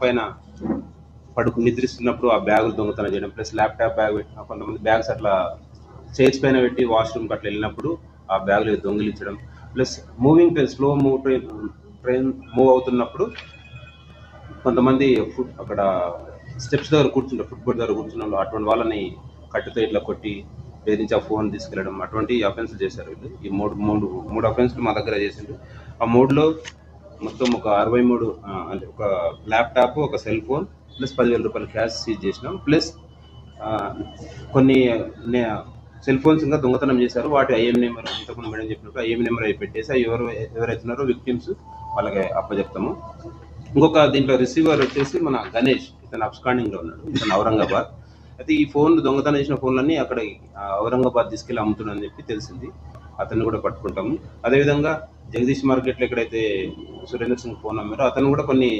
పైన నిద్రిస్తున్నప్పుడు ఆ బ్యాగులు దొంగతనం చేయడం, ప్లస్ ల్యాప్టాప్ బ్యాగ్ పెట్టిన కొంతమంది బ్యాగ్స్ అట్లా చైర్స్ పైన పెట్టి వాష్రూమ్కి అట్లా వెళ్ళినప్పుడు ఆ బ్యాగులు దొంగిలించడం, plus moving train slow train move అవుతున్నప్పుడు కొంతమంది అక్కడ స్టెప్స్ దగ్గర కూర్చుంటారు, ఫుట్బోర్డ్ దగ్గర కూర్చున్న అటువంటి వాళ్ళని కట్టుతో ఇట్లా కొట్టి బెదిరించి ఆ ఫోన్ తీసుకెళ్ళడం, అటువంటి అఫెన్స్లు చేశారు వీళ్ళు. ఈ మూడు అఫెన్స్లు మా దగ్గర చేసిండ్రు. ఆ మూడులో మొత్తం ఒక 63 అంటే ఒక ల్యాప్టాప్, ఒక సెల్ ఫోన్, ప్లస్ 10,000 రూపాయలు క్యాష్ సీజ్ చేసినాం. ప్లస్ కొన్ని సెల్ ఫోన్స్ ఇంకా దొంగతనం చేశారు. వాటి ఐఎం నెంబర్ ఇంతకుముందు మేడం చెప్పినప్పుడు ఐఎం నెంబర్ అవి పెట్టేసి ఎవరైతున్నారో విక్టిమ్స్ వాళ్ళకి అప్పచెప్తాము. ఇంకొక దీంట్లో రిసీవర్ వచ్చేసి మన గణేష్, ఇతను అబ్స్కాండింగ్లో ఉన్నాడు, ఇతను ఔరంగాబాద్. అయితే ఈ ఫోన్ దొంగతనం చేసిన ఫోన్లన్నీ అక్కడ ఔరంగాబాద్ తీసుకెళ్ళి అమ్ముతున్నాడని చెప్పి తెలిసింది. అతన్ని కూడా పట్టుకుంటాము. అదేవిధంగా జగదీష్ మార్కెట్లో ఎక్కడైతే సురేంద్ర సింగ్ ఫోన్ అమ్మారో అతను కూడా కొన్ని